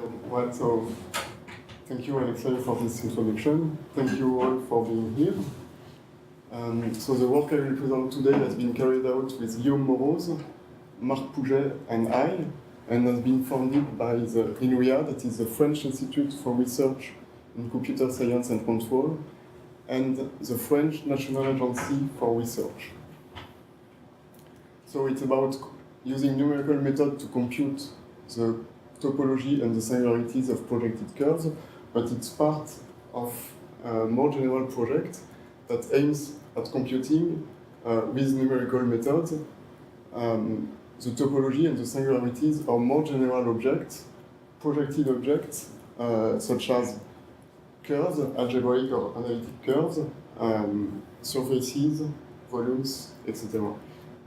Well, so thank you, Alexei, for this introduction. Thank you all for being here. So the work I will present today has been carried out with Guillaume Morose, Marc Pouget, and I, and has been funded by the INRIA, that is the French Institute for Research in Computer Science and Control, and the French National Agency for Research. So it's about using numerical method to compute the topology and the singularities of projected curves, but it's part of a more general project that aims at computing with numerical methods the topology and the singularities of more general objects, projected objects, such as curves, algebraic or analytic curves, surfaces, volumes, etc.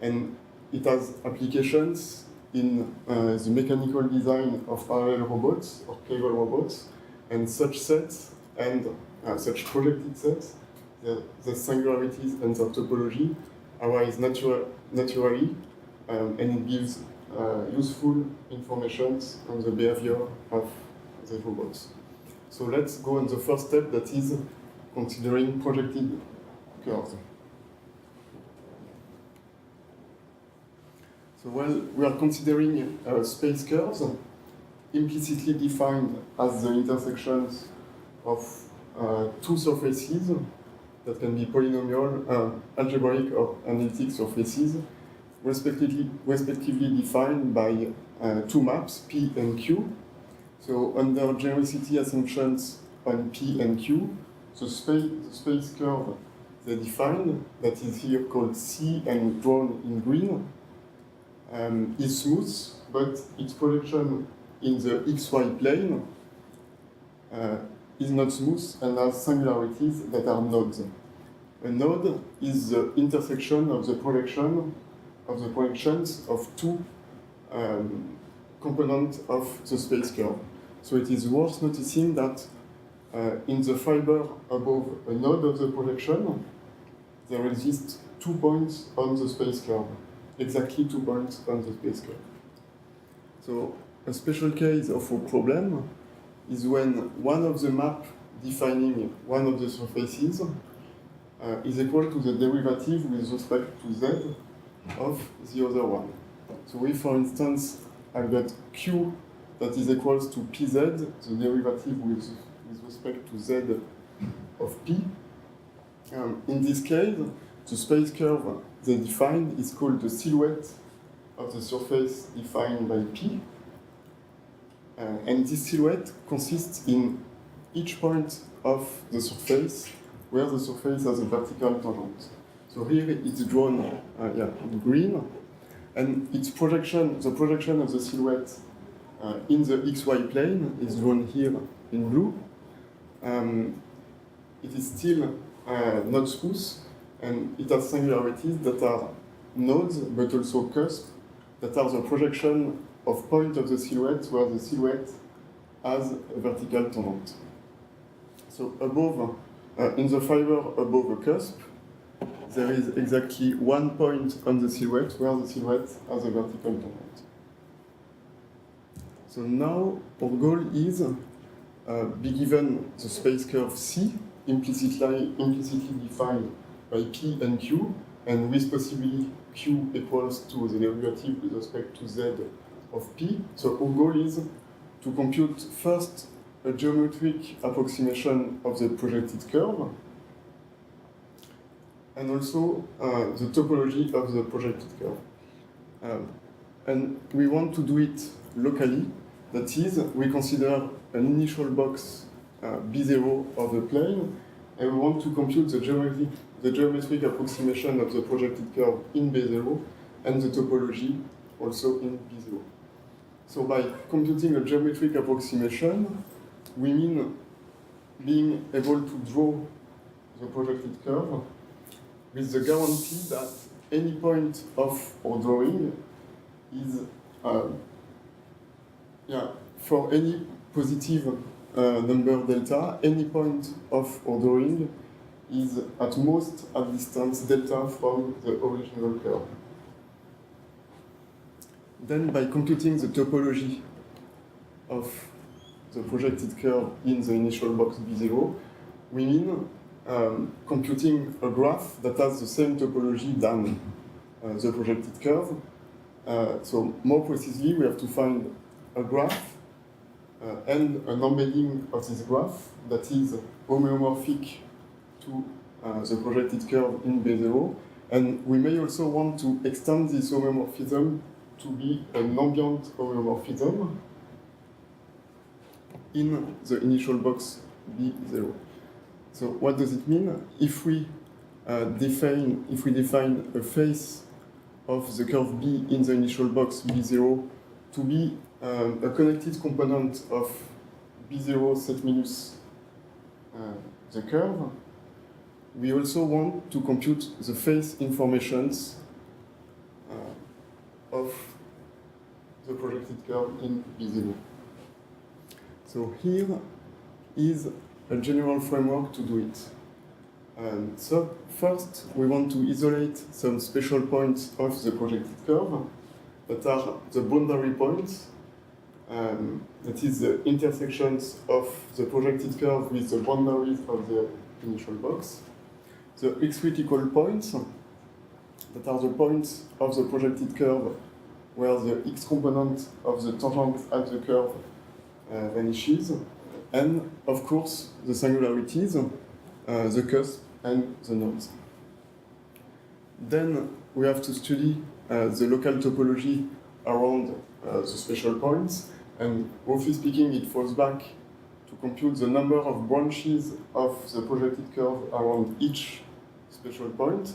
And it has applications in the mechanical design of parallel robots or cable robots, and such sets and such projected sets, the singularities and the topology arise naturally, and it gives useful information on the behavior of the robots. So let's go on the first step, that is considering projected curves. So while we are considering space curves, implicitly defined as the intersections of two surfaces that can be polynomial, algebraic or analytic surfaces, respectively defined by two maps, P and Q. So under genericity assumptions on P and Q, the space curve they define, that is here called C and drawn in green, is smooth, but its projection in the xy plane is not smooth and has singularities that are nodes. A node is the intersection of the projections of two components of the space curve. So it is worth noticing that in the fiber above a node of the projection, there exist 2 points on the space curve. Exactly 2 points on the space curve. So a special case of a problem is when one of the map defining one of the surfaces is equal to the derivative with respect to z of the other one. So if, for instance, I've got q that is equals to pz, the derivative with respect to z of p, in this case, the space curve they define is called the silhouette of the surface defined by P. And this silhouette consists in each point of the surface where the surface has a vertical tangent. So here it's drawn in green, and its projection, the projection of the silhouette in the xy plane is drawn here in blue. It is still not smooth, and it has singularities that are nodes, but also cusps, that are the projection of point of the silhouette where the silhouette has a vertical tangent. So above, in the fiber above a cusp, there is exactly 1 point on the silhouette where the silhouette has a vertical tangent. So now our goal is, be given the space curve C, implicitly defined by P and Q, and with possibly Q equals to the derivative with respect to Z of P. So our goal is to compute first a geometric approximation of the projected curve, and also the topology of the projected curve. And we want to do it locally. That is, we consider an initial box B0 of the plane, and we want to compute the geometric approximation of the projected curve in B0 and the topology also in B0. So by computing a geometric approximation, we mean being able to draw the projected curve with the guarantee that any point of our drawing is, for any positive number delta, any point of our drawing is at most at distance delta from the original curve. Then by computing the topology of the projected curve in the initial box B0, we mean computing a graph that has the same topology than the projected curve. So more precisely, we have to find a graph and an embedding of this graph that is homeomorphic to the projected curve in B0. And we may also want to extend this homeomorphism to be an ambient homeomorphism in the initial box B0. So what does it mean? If we define a face of the curve B in the initial box B0 to be a connected component of B0 set minus the curve, we also want to compute the face informations of the projected curve in B0. So here is a general framework to do it. So first, we want to isolate some special points of the projected curve that are the boundary points, that is the intersections of the projected curve with the boundaries of the initial box. The x-critical points, that are the points of the projected curve where the x component of the tangent at the curve vanishes, and of course the singularities, the cusp and the nodes. Then we have to study the local topology around the special points, and roughly speaking it falls back to compute the number of branches of the projected curve around each special point.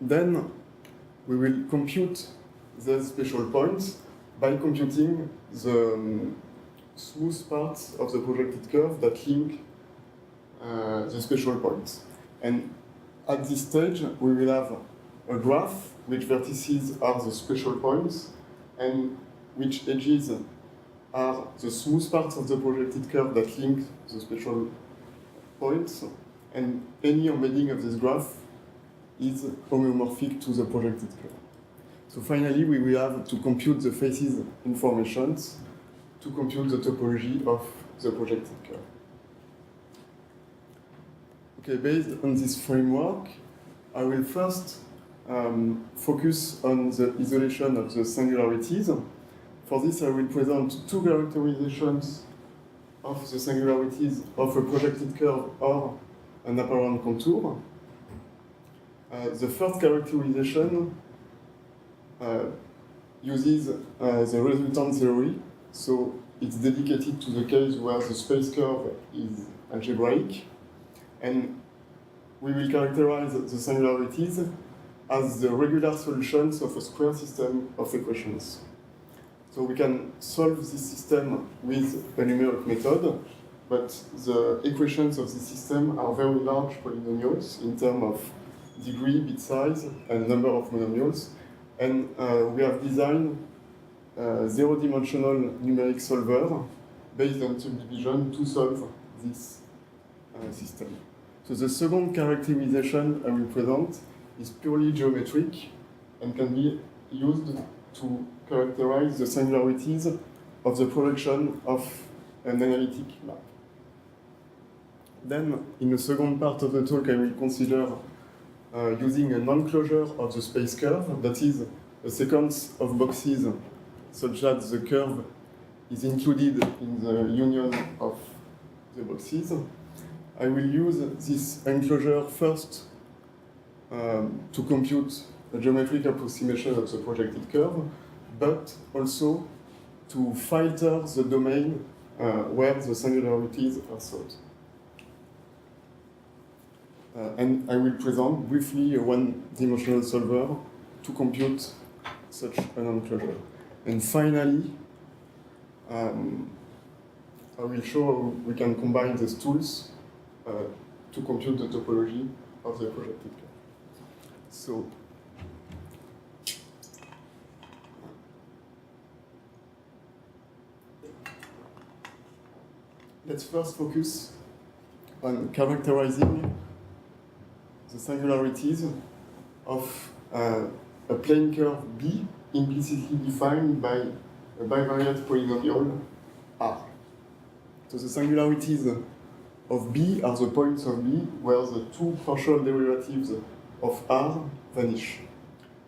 Then we will compute the special points by computing the smooth parts of the projected curve that link the special points. And at this stage, we will have a graph which vertices are the special points and which edges are the smooth parts of the projected curve that link the special points, and any embedding of this graph is homeomorphic to the projected curve. So finally, we will have to compute the faces informations to compute the topology of the projected curve. Okay, based on this framework, I will first focus on the isolation of the singularities. For this, I will present two characterizations of the singularities of a projected curve or an apparent contour. The first characterization uses the resultant theory, so it's dedicated to the case where the space curve is algebraic, and we will characterize the singularities as the regular solutions of a square system of equations. So we can solve this system with a numeric method, but the equations of this system are very large polynomials in terms of degree, bit size, and number of monomials. And we have designed a zero-dimensional numeric solver based on subdivision to solve this system. So the second characterization I will present is purely geometric and can be used to characterize the singularities of the projection of an analytic map. Then, in the second part of the talk, I will consider using a non-closure of the space curve, that is, a sequence of boxes such that the curve is included in the union of the boxes. I will use this enclosure first to compute a geometric approximation of the projected curve, but also to filter the domain where the singularities are sought. And I will present briefly a one-dimensional solver to compute such an enclosure. And finally, I will show how we can combine these tools to compute the topology of the projected curve. So, let's first focus on characterizing the singularities of a plane curve B implicitly defined by a bivariate polynomial R. So the singularities of B are the points of B where the two partial derivatives of R vanish.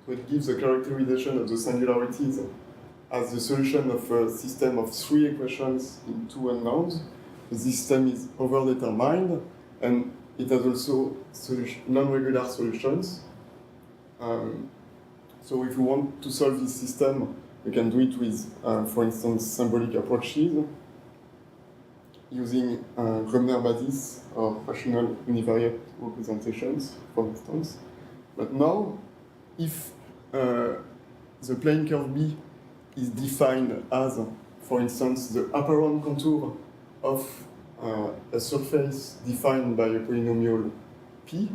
So it gives a characterization of the singularities as the solution of a system of three equations in two unknowns. The system is overdetermined, and it has also non-regular solutions. So if we want to solve this system, we can do it with, for instance, symbolic approaches, using Gröbner basis or rational univariate representations, for instance. But now, if the plane curve B is defined as, for instance, the apparent contour of a surface defined by a polynomial P,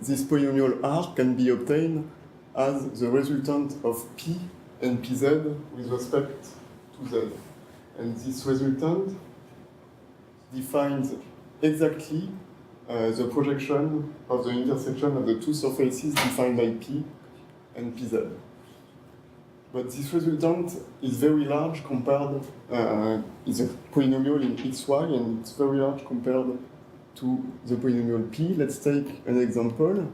this polynomial R can be obtained as the resultant of P and Pz with respect to Z. And this resultant defines exactly the projection of the intersection of the two surfaces defined by P and Pz. But this resultant is very large compared, it's a polynomial in xy, and it's very large compared to the polynomial P. Let's take an example.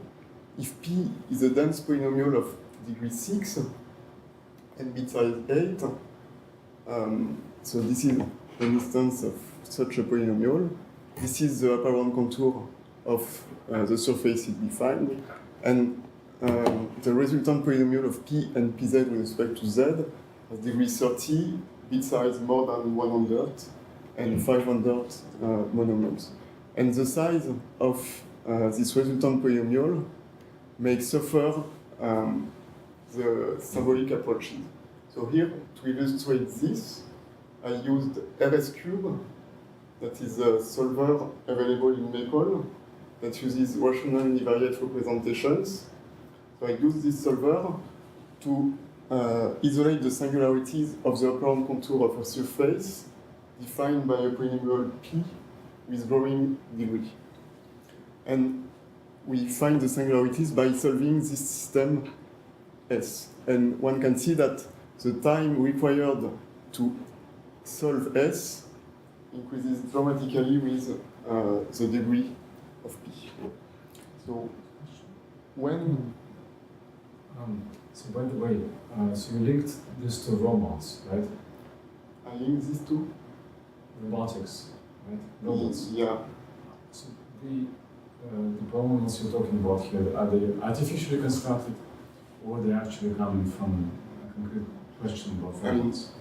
If P is a dense polynomial of degree 6 and bit size 8, so this is an instance of such a polynomial. This is the apparent contour of the surface it defined, and the resultant polynomial of P and Pz with respect to Z has degree 30, bit size more than 100, and 500 monomials. And the size of this resultant polynomial may suffer the symbolic approaches. So here, to illustrate this, I used RS-cube, that is a solver available in Maple, that uses rational univariate representations. So I use this solver to isolate the singularities of the apparent contour of a surface defined by a polynomial P with growing degree. And we find the singularities by solving this system S. And one can see that the time required to solve S increases dramatically with the degree of P. So when... so by the way, so you linked this to robots, right? I link these to? Robotics, right? Robots. Yeah. So the polynomials you're talking about here, are they artificially constructed, or are they actually coming from a concrete question about robots?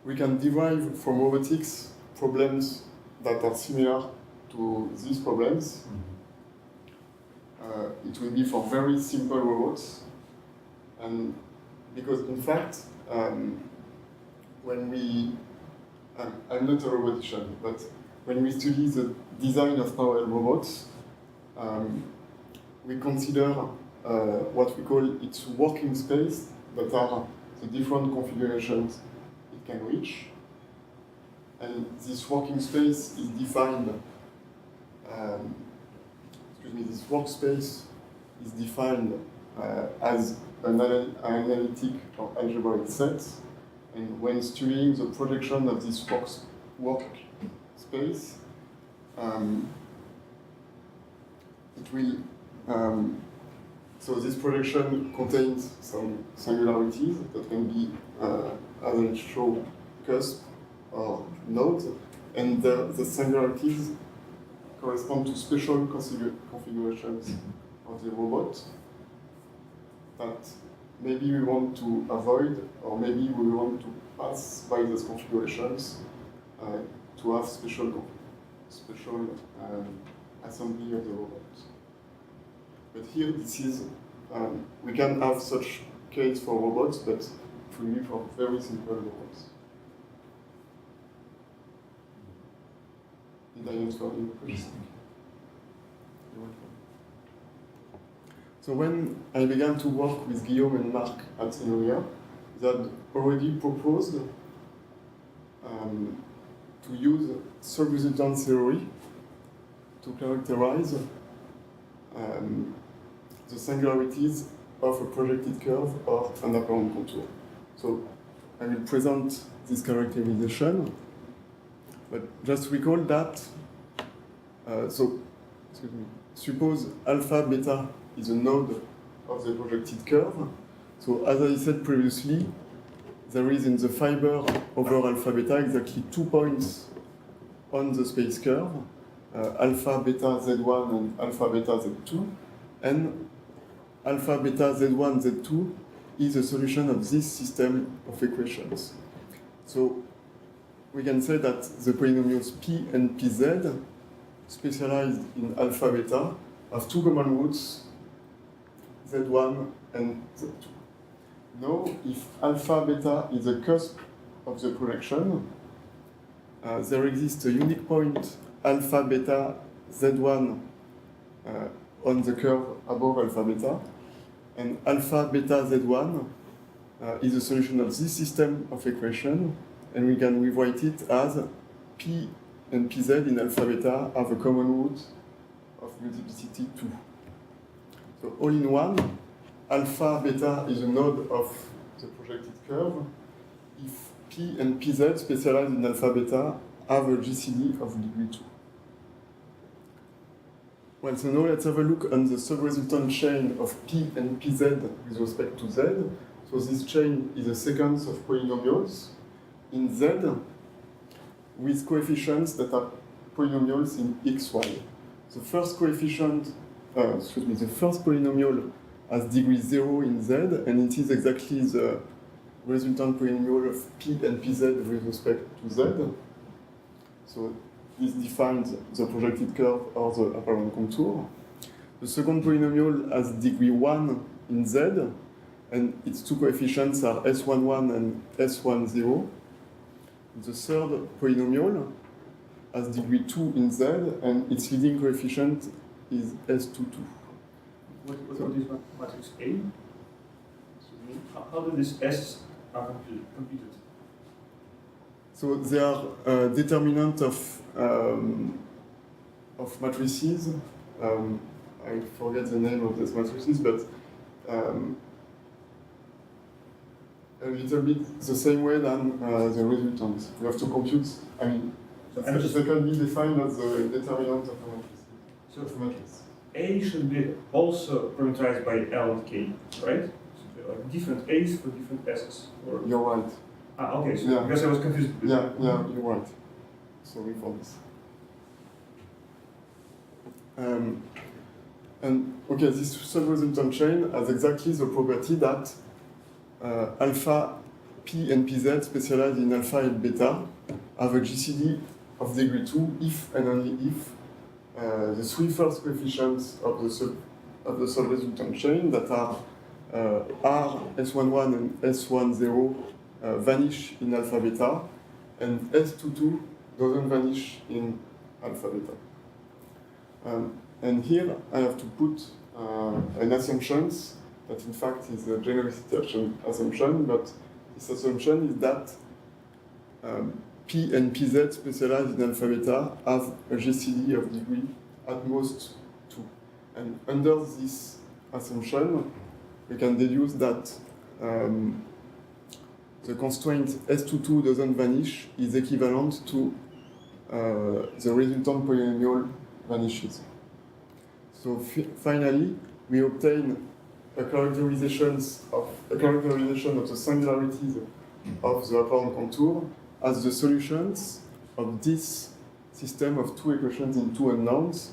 We can derive from robotics problems that are similar to these problems. It will be for very simple robots, and because in fact, when we, I'm not a robotician, but when we study the design of parallel robots, we consider what we call its working space, that are the different configurations it can reach. And this working space is defined, this workspace is defined as an analytic or algebraic set. And when studying the projection of this workspace, it will, so this projection contains some singularities that can be, as I show, cusp or nodes, and the singularities correspond to special configurations of the robot that maybe we want to avoid, or maybe we want to pass by those configurations to have special assembly of the robot. But here, this is, we can have such case for robots, but it will be for very simple robots. Did I answer your question? You're welcome. So when I began to work with Guillaume and Marc at Enoria, they had already proposed to use sub-resultant theory to characterize the singularities of a projected curve or an apparent contour. So I will present this characterization, but just recall that, suppose alpha beta is a node of the projected curve. So as I said previously, there is in the fiber over alpha beta exactly 2 points on the space curve, alpha beta z1 and alpha beta z2, and alpha beta z1 z2 is a solution of this system of equations. So we can say that the polynomials p and pz, specialized in alpha beta, have two common roots, z1 and z2. Now, if alpha beta is a cusp of the projection, there exists a unique point alpha beta z1 on the curve above alpha beta, and alpha beta z1 is a solution of this system of equation, and we can rewrite it as p and pz in alpha beta have a common root of multiplicity 2. So all in one, alpha beta is a node of the projected curve if p and pz specialized in alpha beta have a GCD of degree 2. Well, so now let's have a look on the sub-resultant chain of p and pz with respect to z. So this chain is a sequence of polynomials in z with coefficients that are polynomials in xy. The first coefficient, the first polynomial has degree 0 in z, and it is exactly the resultant polynomial of p and pz with respect to z. So this defines the projected curve or the apparent contour. The second polynomial has degree 1 in z, and its two coefficients are s11 and s10. The third polynomial has degree 2 in z, and its leading coefficient is s22. What is matrix A? How do these S are computed? So they are determinant of matrices. I forget the name of these matrices, but a little bit the same way than the resultant. You have to compute. I mean, they can be defined as the determinant of a matrix. A should be also parameterized by L and K, right? So like different A's for different S's. Or... You're right. Okay, so yeah. because I was confused. Yeah, you're right. Sorry for this. And okay, this sub-resultant chain has exactly the property that alpha, p, and pz specialized in alpha and beta have a GCD of degree 2 if and only if the three first coefficients of the sub-resultant chain that are R, S11, and S10 vanish in alpha beta, and S22 doesn't vanish in alpha beta. And here I have to put an assumption that in fact is a genericity assumption, but this assumption is that P and PZ specialized in alpha beta have a GCD of degree at most 2. And under this assumption, we can deduce that the constraint S22 doesn't vanish is equivalent to the resultant polynomial vanishes. So finally, we obtain a characterization of the singularities of the apparent contour as the solutions of this system of two equations in two unknowns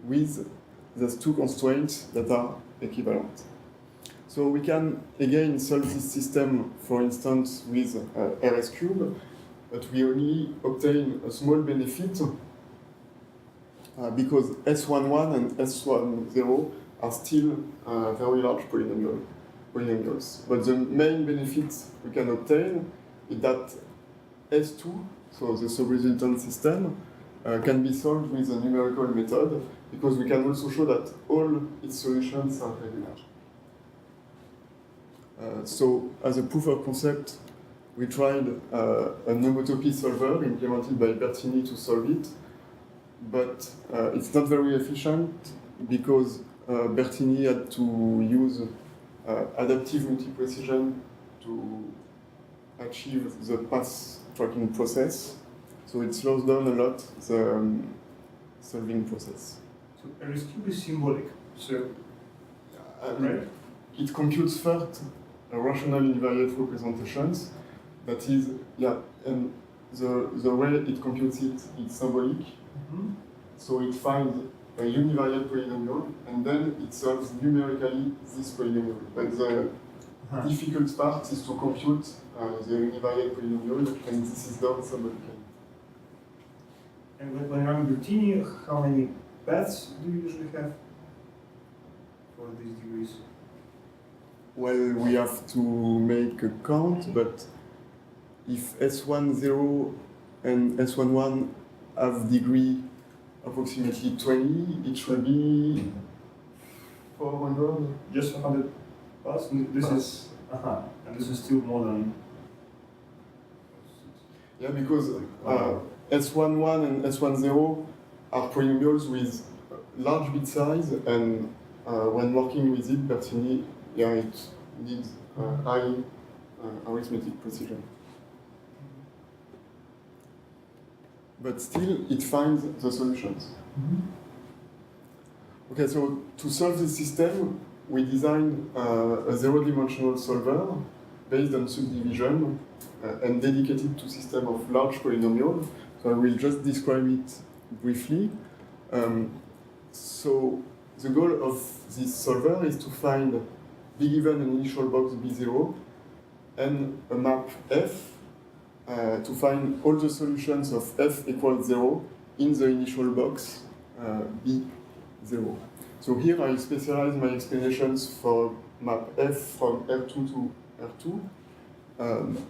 with those two constraints that are equivalent. So we can again solve this system, for instance, with RS cube, but we only obtain a small benefit because S11 and S10 are still very large polynomials. But the main benefit we can obtain is that S2, so the sub-resultant system, can be solved with a numerical method because we can also show that all its solutions are regular. So as a proof of concept, we tried a homotopy solver implemented by Bertini to solve it, but it's not very efficient because Bertini had to use adaptive multi-precision to achieve the path tracking process. So it slows down a lot the solving process. So RSQ is symbolic. So right. It computes first rational univariate representations. That is, and the way it computes it is symbolic. Mm-hmm. So it finds a univariate polynomial, and then it solves numerically this polynomial. But the difficult part is to compute the univariate polynomial, and this is done symbolically. And when running routine, how many paths do you usually have for these degrees? Well, we have to make a count, but if S10 and S11 have degree approximately 20, it should be 400. Just 100 paths? This is and this is still more than. Yeah, because S11 and S10 are polynomials with large bit size, and when working with it, Bertini, it needs high arithmetic precision. But still, it finds the solutions. Mm-hmm. Okay, so to solve this system, we designed a zero-dimensional solver based on subdivision and dedicated to system of large polynomials. So I will just describe it briefly. So the goal of this solver is to find, be given an initial box B0 and a map F to find all the solutions of F equals 0 in the initial box B0. So here I specialize my explanations for map F from R2 to R2.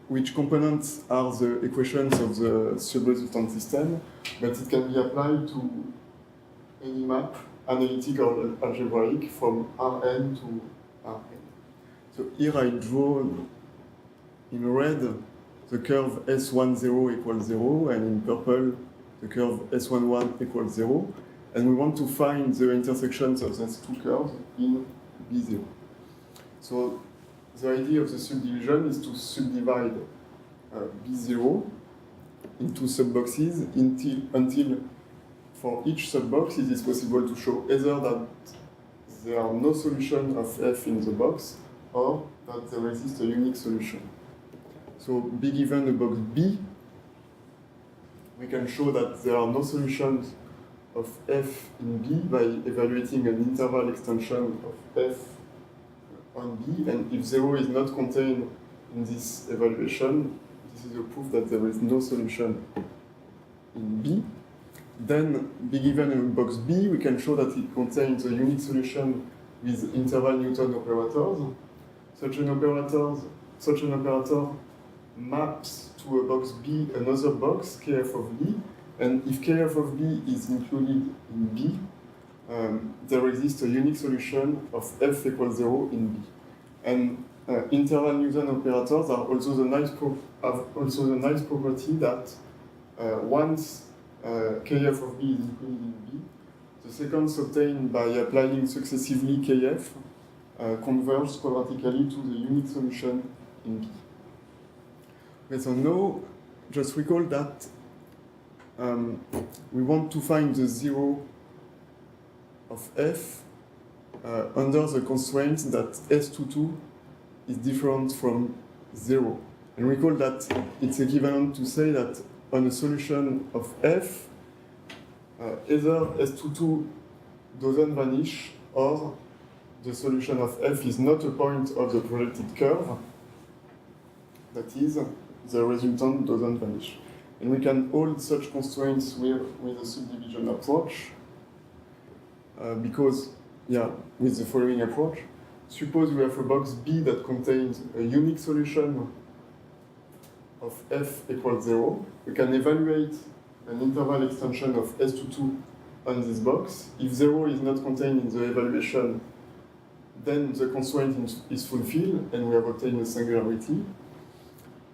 Which components are the equations of the sub-resultant system, but it can be applied to any map, analytic or algebraic, from Rn to Rn. So here I draw in red the curve S10 equals 0, and in purple the curve S11 equals 0, and we want to find the intersections of these two curves in B0. So the idea of the subdivision is to subdivide B0 into subboxes until for each subbox it is possible to show either that there are no solution of F in the box or that there exists a unique solution. So be given a box B, we can show that there are no solutions of F in B by evaluating an interval extension of F on B, and if 0 is not contained in this evaluation, this is a proof that there is no solution in B. Then, be given a box B, we can show that it contains a unique solution with interval Newton operators. Such an operator maps to a box B another box, Kf of B, and if Kf of B is included in B, there exists a unique solution of F equals 0 in B. And interval Newton operators are also the nice property that once Kf of B is included in B, the sequence obtained by applying successively Kf converges quadratically to the unique solution in B. Okay, so now just recall that we want to find the 0 of F under the constraint that S22 is different from 0. And recall that it's equivalent to say that on a solution of F, either S22 doesn't vanish or the solution of F is not a point of the projected curve, that is, the resultant doesn't vanish. And we can hold such constraints with a subdivision approach because, with the following approach, suppose we have a box B that contains a unique solution of F equals 0. We can evaluate an interval extension of S22 on this box. If 0 is not contained in the evaluation, then the constraint is fulfilled and we have obtained a singularity.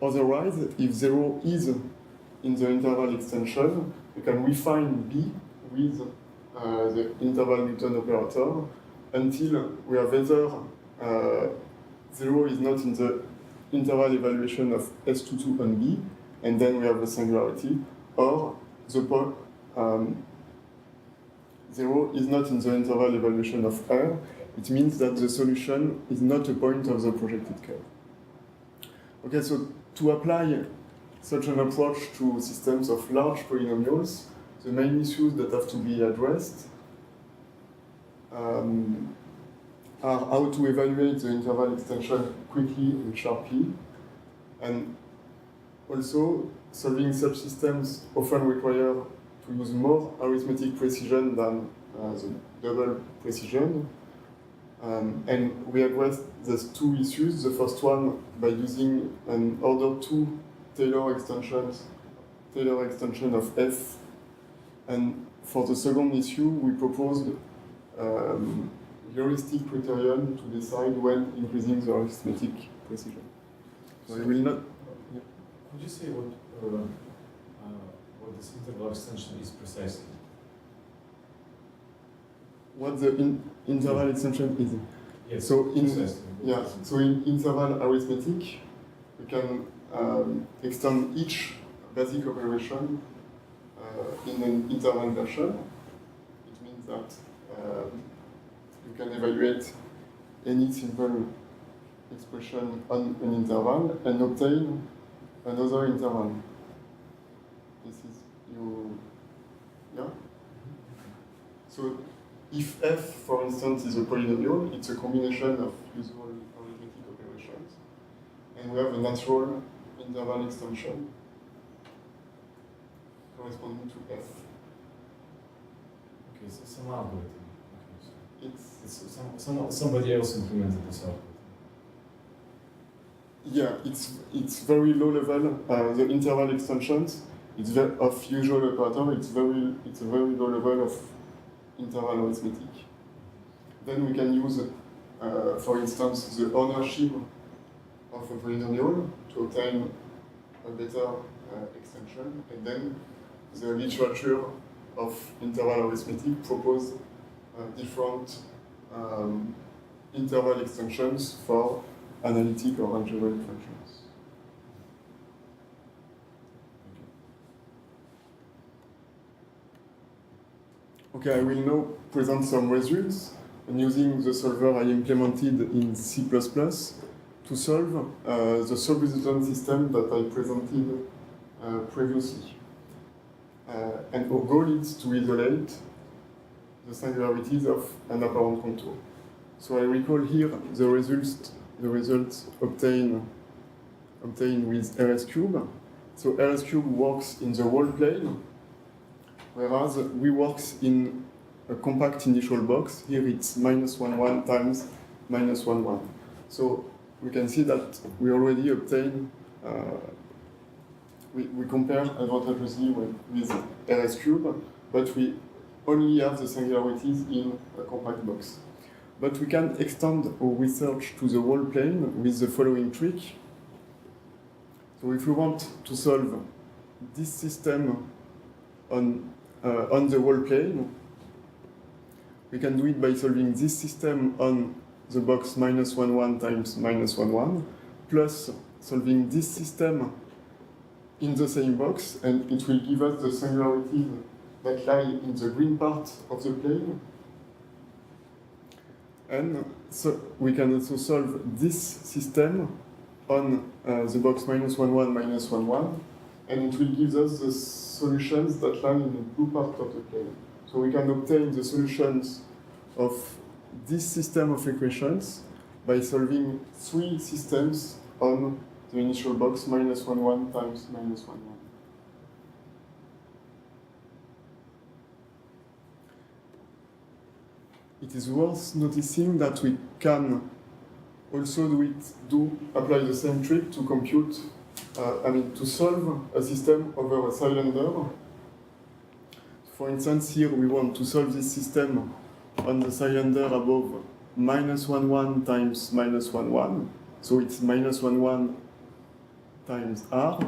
Otherwise, if 0 is in the interval extension, we can refine B with the interval Newton operator until we have either 0 is not in the interval evaluation of S22 on B, and then we have the singularity, or the 0 is not in the interval evaluation of R. It means that the solution is not a point of the projected curve. Okay, so to apply such an approach to systems of large polynomials, the main issues that have to be addressed are how to evaluate the interval extension quickly and sharply, and also solving such systems often require to use more arithmetic precision than the double precision. And we addressed these two issues. The first one by using an order 2 Taylor extension of F. And for the second issue, we proposed heuristic criterion to decide when increasing the arithmetic precision. So I will not. Yeah. Could you say what this interval extension is precisely? What the interval extension is? Yes. So precisely. So in interval arithmetic, we can extend each basic operation in an interval version. It means that you can evaluate any simple expression on an interval and obtain another interval. This is So if f, for instance, is a polynomial, it's a combination of usual arithmetic operations, and we have a natural interval extension corresponding to f. Okay, so some algorithm. Okay, so It's somebody else implemented this algorithm. Yeah, it's very low level. The interval extensions, it's of usual operator. It's a very low level of interval arithmetic. Then we can use, for instance, the ownership of a polynomial to obtain a better extension, and then the literature of interval arithmetic propose different interval extensions for analytic or algebraic functions. Okay, I will now present some results using the solver I implemented in C++ to solve the sub-resultant system that I presented previously. And our goal is to isolate the singularities of an apparent contour. So I recall here the results obtained with RS cube. So RS cube works in the whole plane, whereas we works in a compact initial box. Here it's -1,1 times -1,1. So we can see that we already obtain, we compare advantageously with RS cube, but we only have the singularities in a compact box. But we can extend our research to the whole plane with the following trick. So if we want to solve this system on the whole plane, we can do it by solving this system on the box -1,1 times -1,1, plus solving this system in the same box, and it will give us the singularities that lie in the green part of the plane. And so we can also solve this system on the box -1,1, -1,1, and it will give us the solutions that lie in the blue part of the plane. So we can obtain the solutions of this system of equations by solving 3 systems on the initial box -1,1 times -1,1. It is worth noticing that we can also apply the same trick to compute, to solve a system over a cylinder. For instance, here we want to solve this system on the cylinder above -1,1 times -1,1. So it's -1,1 times R,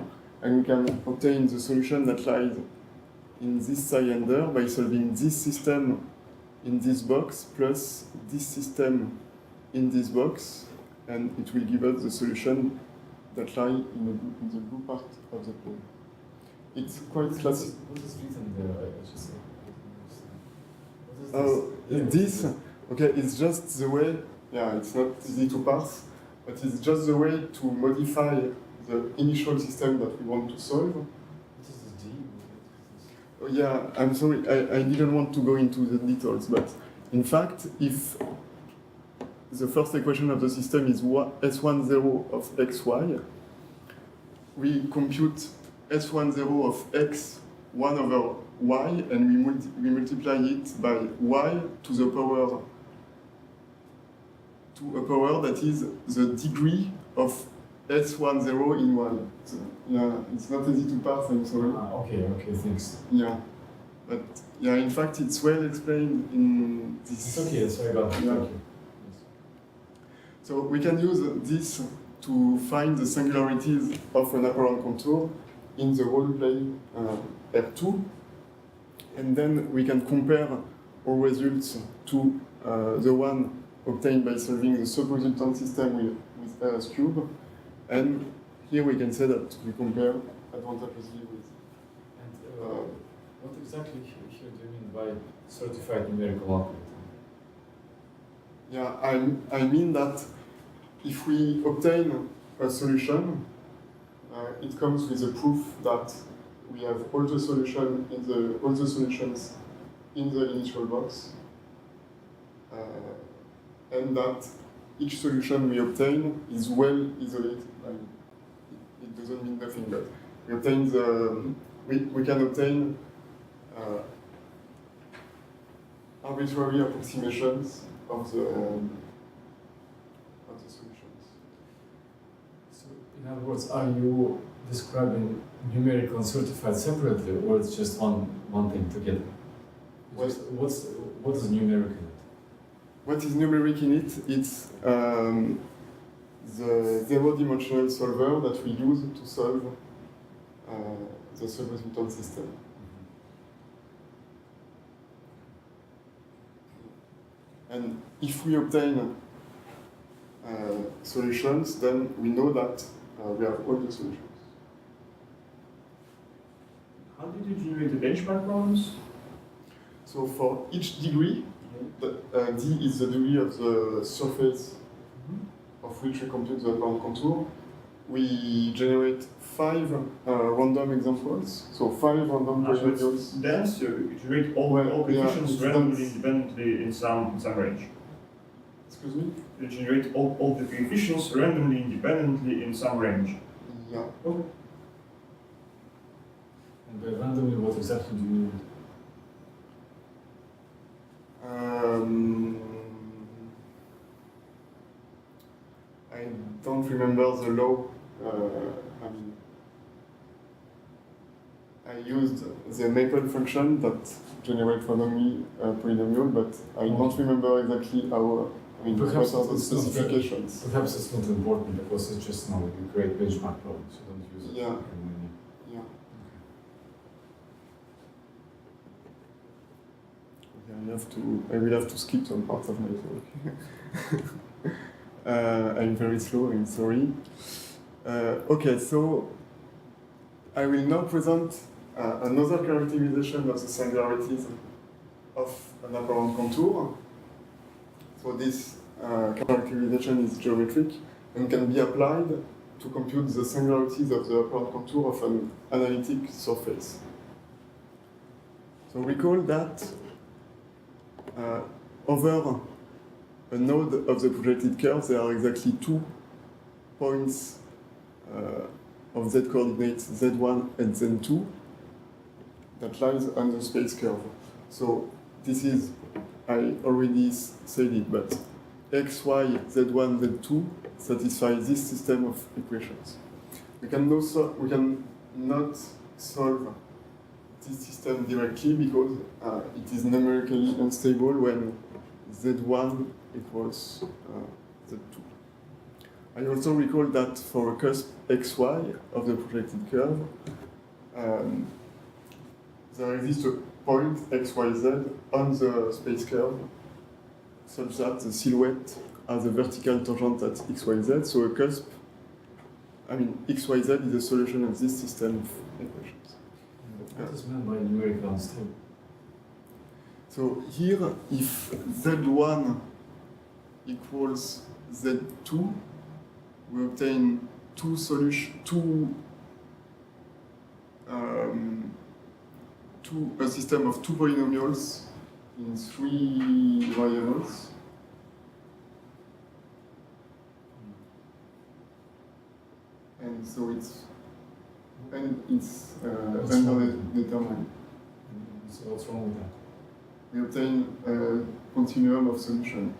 and we can obtain the solution that lies in this cylinder by solving this system in this box plus this system in this box, and it will give us the solution that lie in the blue part of the plane. It's quite classic. What is written there? I just say. Oh, this, okay, it's just the way, yeah, it's not easy to parse, but it's just the way to modify the initial system that we want to solve. What is the D? Oh, yeah, I'm sorry, I didn't want to go into the details, but in fact, if the first equation of the system is S10 of xy, we compute S10 of x 1 over y, and we multiply it by y to the power, to a power that is the degree of S10 in y. So, yeah, it's not easy to parse, I'm sorry. Okay, thanks. Yeah, but yeah, in fact, it's well explained in this. It's okay, so I got it. Yeah. Thank you. So we can use this to find the singularities of an apparent contour in the whole plane R2, and then we can compare our results to the one obtained by solving the sub-resultant system with RS cube, and here we can say that we compare advantageously with. And what exactly here do you mean by certified numerical operator? Yeah, I mean that if we obtain a solution, it comes with a proof that we have all the solutions in the initial box, and that each solution we obtain is well isolated. It doesn't mean nothing, but we obtain we can obtain arbitrary approximations of the solutions. So, in other words, are you describing numerical and certified separately, or it's just one thing together? What is numeric in it? What is numeric in it? It's the zero-dimensional solver that we use to solve the sub-resultant system. And if we obtain solutions, then we know that we have all the solutions. How did you generate the benchmark problems? So for each degree, D is the degree of the surface of which we compute the apparent contour. We generate 5 random examples, so 5 random polynomials. Dense, so you generate all coefficients randomly independently in some range. Excuse me? You generate all the coefficients randomly independently in some range. Yeah. Okay. And by randomly, what exactly do you mean? I don't remember the law. I used the maple function that generates randomly a polynomial, but I don't remember exactly how. Perhaps what are the specifications? Perhaps it's not important because it's just now you create benchmark problems. You don't use it. Yeah. Okay. I will have to skip some parts of my talk. I'm very slow, I'm sorry. Okay, so I will now present another characterization of the singularities of an apparent contour. So this characterization is geometric and can be applied to compute the singularities of the apparent contour of an analytic surface. So recall that over a node of the projected curve, there are exactly 2 points of z coordinates z1 and z2 that lies on the space curve. So this is, I already said it, but x, y, z1, z2 satisfy this system of equations. We cannot solve this system directly because it is numerically unstable when z1 equals z2. I also recall that for a cusp xy of the projected curve, there exists a point xyz on the space curve such that the silhouette has a vertical tangent at xyz, so a cusp, I mean, xyz is a solution of this system of equations. What is meant by numerical unstable? So here, if z1 equals z2, we obtain a system of two polynomials in three variables. And so it's underdetermined. So what's wrong with that? We obtain a continuum of solution.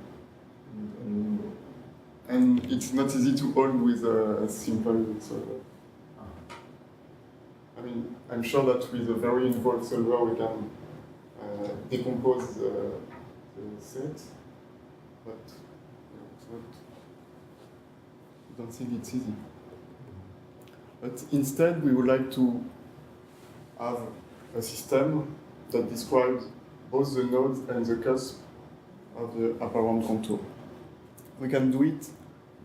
And it's not easy to hold with a simple solver. I mean, I'm sure that with a very involved solver we can decompose the set, but it's not, I don't think it's easy. But instead, we would like to have a system that describes both the nodes and the cusp of the apparent contour. We can do it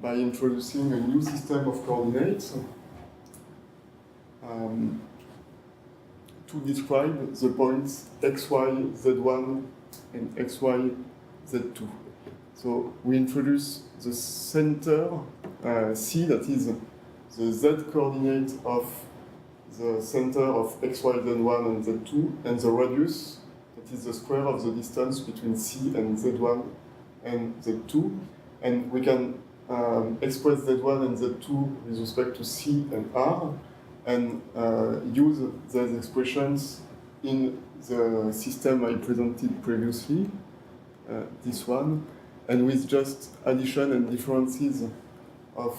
by introducing a new system of coordinates to describe the points xy, z1, and xy, z2. So we introduce the center, C, that is the z coordinate of the center of xy, z1, and z2, and the radius, that is the square of the distance between C and z1 and z2. And we can express z1 and z2 with respect to C and R, and use those expressions in the system I presented previously, this one, and with just addition and differences of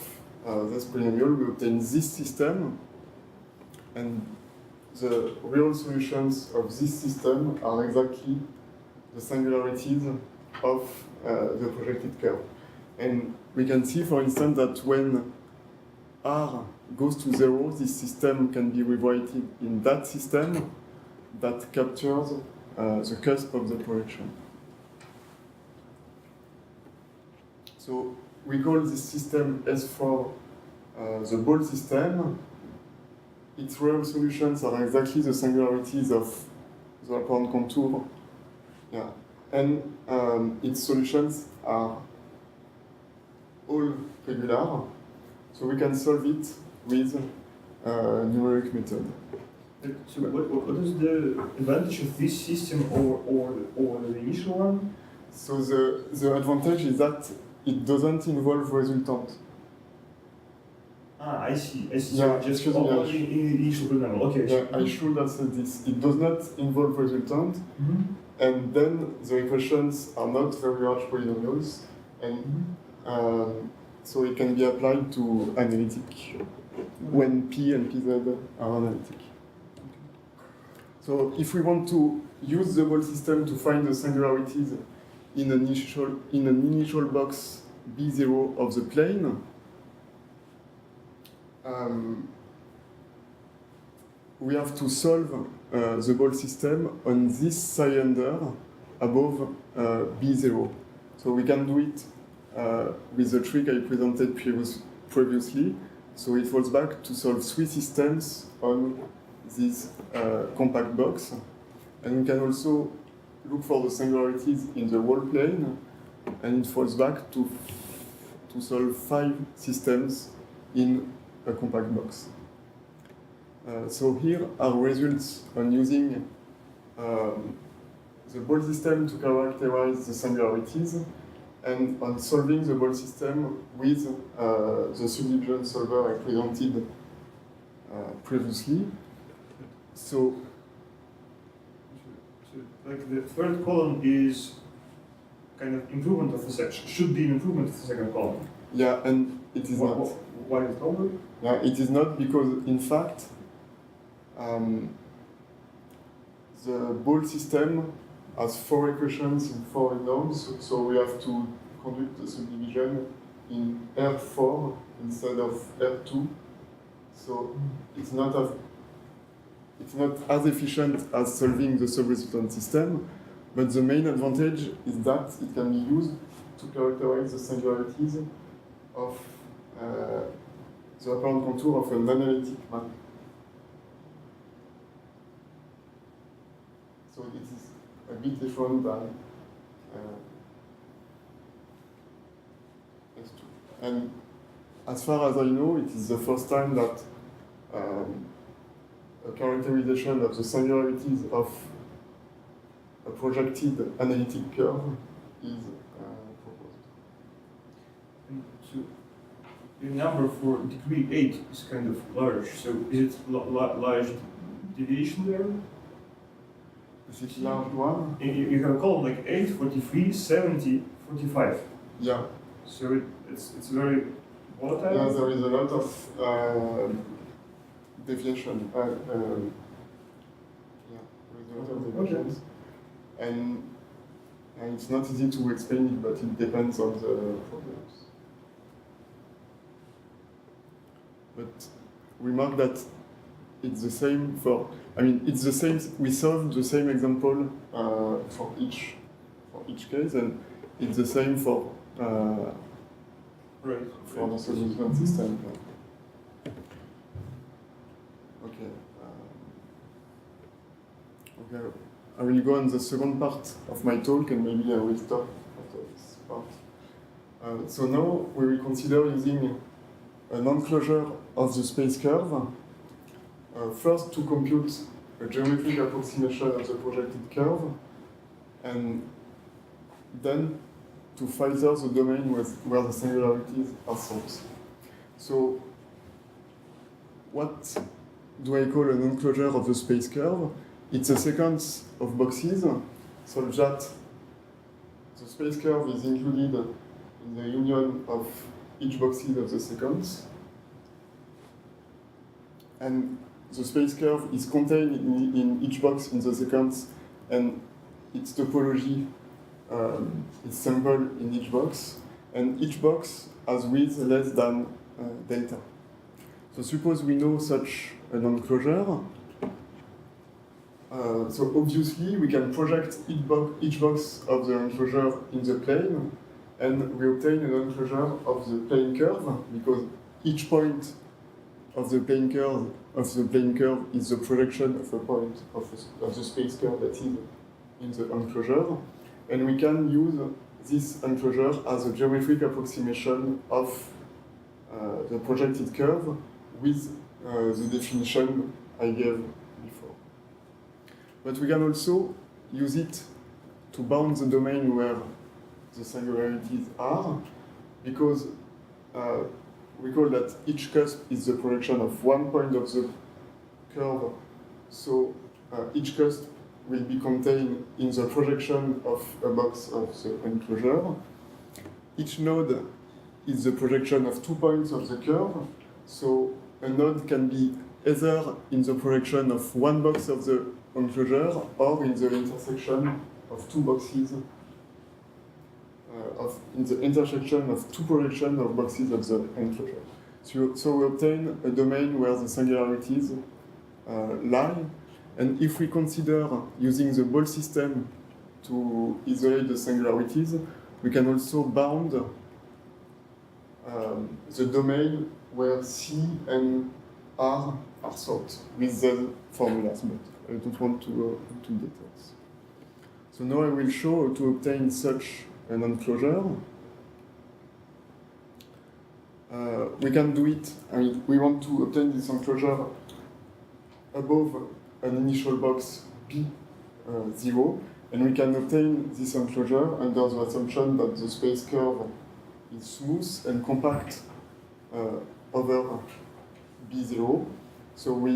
this polynomial, we obtain this system, and the real solutions of this system are exactly the singularities of the projected curve. And we can see, for instance, that when R goes to 0, this system can be rewritten in that system that captures the cusp of the projection. So we call this system S4 the ball system. Its real solutions are exactly the singularities of the apparent contour. Yeah. And its solutions are all regular, so we can solve it with numeric method. So what is the advantage of this system over the initial one? So the advantage is that it doesn't involve resultant. I see. Yeah, So just only in the initial polynomial. Okay. Yeah, I should have said this. It does not involve resultant, and then the equations are not very large polynomials, and so it can be applied to analytic when P and Pz are analytic. So if we want to use the ball system to find the singularities in an initial box B0 of the plane, we have to solve the ball system on this cylinder above B0. So we can do it with the trick I presented previously. So it falls back to solve three systems on this compact box. And we can also look for the singularities in the whole plane, and it falls back to solve 5 systems in a compact box. So here are results on using the ball system to characterize the singularities, and on solving the ball system with the subdivision solver I presented previously. So like the third column is kind of improvement of the section, should be an improvement of the second column. Yeah, and it is not. Why is it over? Yeah, it is not, because in fact the ball system has 4 equations in 4 unknowns, so we have to conduct the subdivision in R4 instead of R2. So it's not as efficient as solving the sub-resultant system, but the main advantage is that it can be used to characterize the singularities of the apparent contour of an analytic map. So it is a bit different than S2. And as far as I know, it is the first time that a characterization of the singularities of a projected analytic curve is proposed. And so the number for degree 8 is kind of large. So is it large deviation there? Is it large one? You can call like 8, 43, 70, 45. Yeah. So it's very volatile. Yeah, there is a lot of deviation. Yeah, there is a lot of deviations. And it's not easy to explain it, but it depends on the problems. But remark that it's the same for, it's the same, we solved the same example for each case, and it's the same for the sub-resultant system. Okay. Okay. I will go on the second part of my talk, and maybe I will stop after this part. So now we will consider using a non-closure of the space curve. First, to compute a geometric approximation of the projected curve, and then to filter the domain where the singularities are sought. So, what do I call a non-closure of the space curve? It's a sequence of boxes such that the space curve is included in the union of each boxes of the sequence, and the space curve is contained in each box in the sequence, and its topology is sampled in each box, and each box has width less than delta. So suppose we know such a non-closure. So obviously we can project each box of the non-closure in the plane, and we obtain a non-closure of the plane curve, because each point of the plane curve is the projection of a point of the space curve that is in the enclosure, and we can use this enclosure as a geometric approximation of the projected curve with the definition I gave before. But we can also use it to bound the domain where the singularities are, because recall that each cusp is the projection of one point of the curve, so each cusp will be contained in the projection of a box of the enclosure. Each node is the projection of 2 points of the curve, so a node can be either in the projection of one box of the enclosure or in the intersection of two boxes, in the intersection of two projections of boxes of the enclosure. So we obtain a domain where the singularities lie, and if we consider using the ball system to isolate the singularities, we can also bound the domain where C and R are sought with the formulas, but I don't want to go into details. So now I will show how to obtain such an enclosure. We can do it, we want to obtain this enclosure above an initial box B0, and we can obtain this enclosure under the assumption that the space curve is smooth and compact over B0. So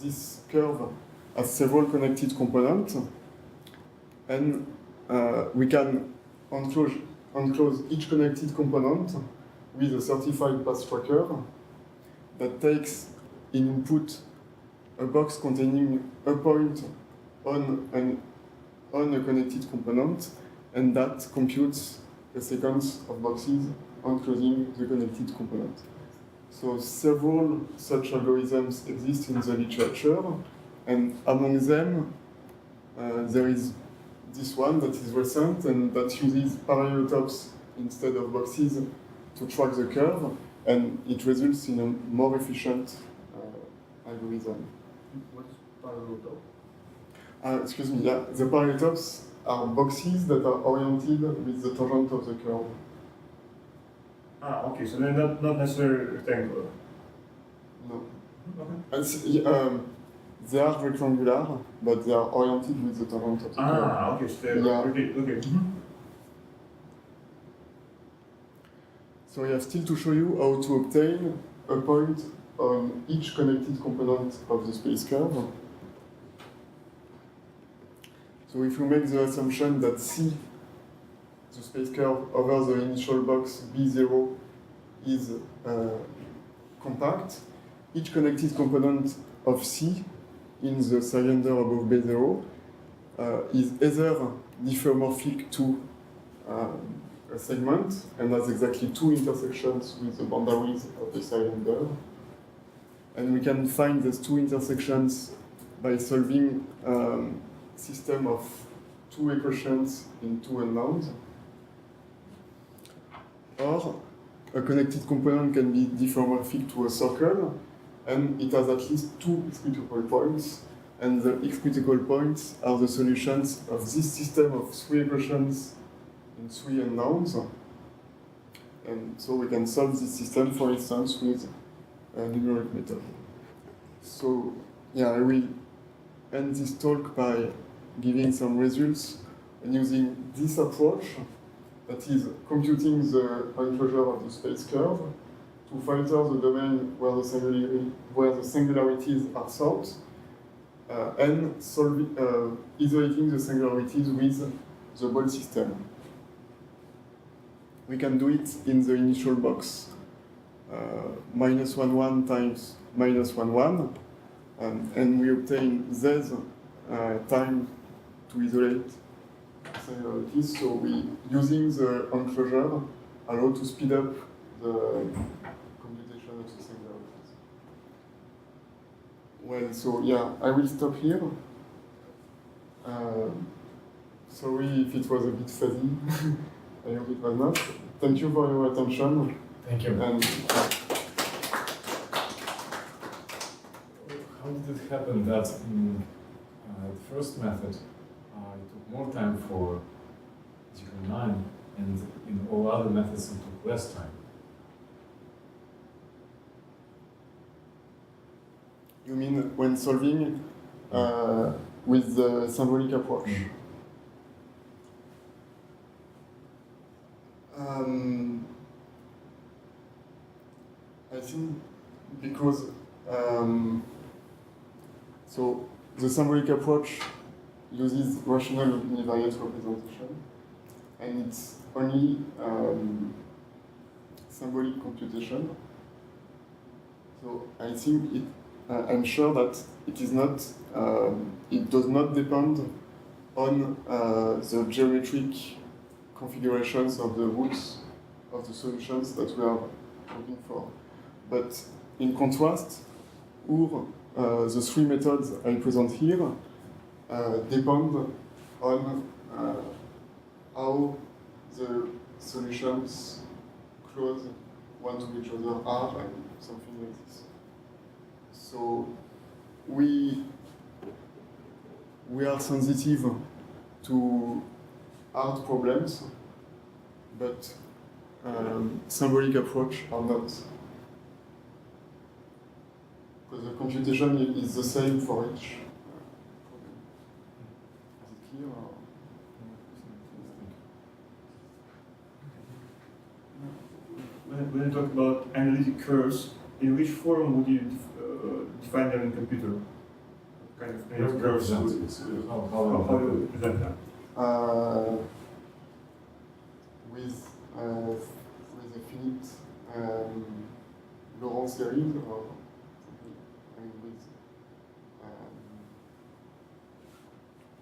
this curve has several connected components, and we can enclose each connected component with a certified path tracker that takes in input a box containing a point on a connected component, and that computes a sequence of boxes enclosing the connected component. So several such algorithms exist in the literature, and among them there is this one that is recent and that uses parallel tops instead of boxes to track the curve, and it results in a more efficient algorithm. What is parallel top? Excuse me, yeah, the parallel tops are boxes that are oriented with the tangent of the curve. Okay, so they're not necessarily rectangular. No. Okay. They are rectangular, but they are oriented with the tangent of the curve. Okay, so they're Yeah. okay. So I have still to show you how to obtain a point on each connected component of the space curve. So if we make the assumption that C, the space curve over the initial box B0, is compact, each connected component of C in the cylinder above B0 is either diffeomorphic to a segment and has exactly two intersections with the boundaries of the cylinder. And we can find these two intersections by solving system of two equations in two unknowns. Or a connected component can be diffeomorphic to a circle, and it has at least two x-critical points, and the x-critical points are the solutions of this system of three equations in three unknowns. And so we can solve this system, for instance, with a numeric method. So yeah, I will end this talk by giving some results and using this approach, that is computing the enclosure of the space curve to filter the domain where the singularities are sought, and isolating the singularities with the ball system. We can do it in the initial box, -1,1 times -1,1, and we obtain this time to isolate singularities. So using the enclosure, allow to speed up the computation of the singularities. Well, so yeah, I will stop here. Sorry if it was a bit fuzzy. I hope it was not. Thank you for your attention. Thank you. And how did it happen that in the first method it took more time for 0.9, and in all other methods it took less time? you mean when solving with the symbolic approach? I think because so the symbolic approach uses rational univariate representation, and it's only symbolic computation. So I think I'm sure that it is not. It does not depend on the geometric configurations of the roots of the solutions that we are looking for. But in contrast, the three methods I present here depend on how the solutions close one to each other are, and something like this. So we are sensitive to hard problems, but symbolic approach are not. Because the computation is the same for each problem. Is it clear? When you talk about analytic curves, in which form would you define them in computer? What kind of analytic curves? How do you present them? With a finite Laurent series, or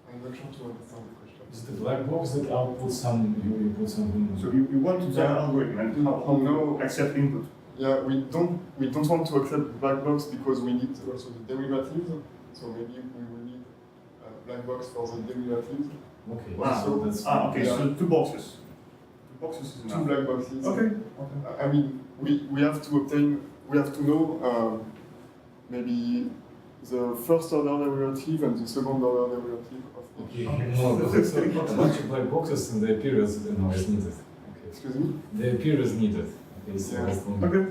I'm not sure to understand the question. Is the black box that outputs some, you put something? So you want to design an algorithm, and how No. accept input? Yeah, we don't want to accept black box because we need also the derivatives. So maybe we will need black box for the derivatives. Okay. Wow. So that's okay, Yeah. so 2 boxes. 2 boxes is two enough. black boxes. Okay. I mean, we have to obtain, we have to know maybe the first order derivative and the second order derivative of each. okay. No, so a bunch of black boxes and the appearance is needed. Okay. Excuse me? The appearance needed. Okay, so Yeah. that's one. Okay.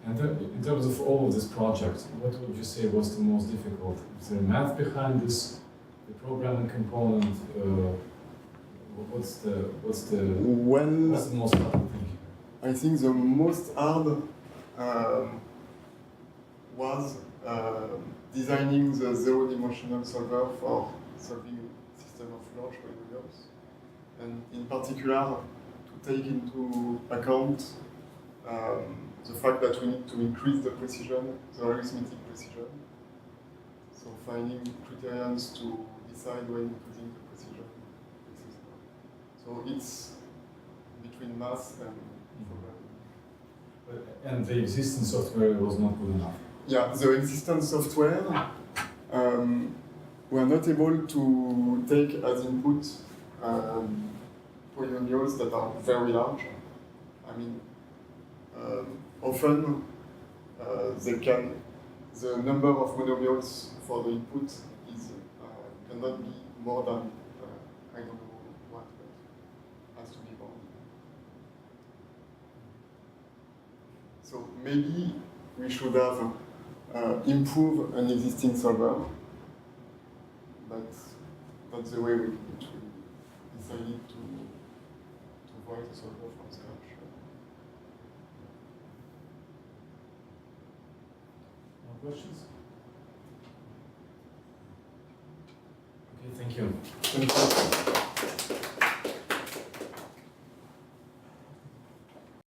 And in terms of all of this project, what would you say was the most difficult? Is there math behind this? The programming component? What's the Well, most important thing here? I think the most hard was designing the zero-dimensional solver for solving system of large polynomials, and in particular to take into account the fact that we need to increase the precision, the arithmetic precision. So finding criterions to decide when increasing the precision, etc. So it's between math and programming. And the existing software was not good enough. Yeah, the existing software, we are not able to take as input polynomials that are very large. I mean, often the number of monomials for the input is cannot be more than I don't know what, but has to be more. So maybe we should have improve an existing solver, but that's the way we decided to write a solver from scratch. More questions? Okay, thank you. Thank you.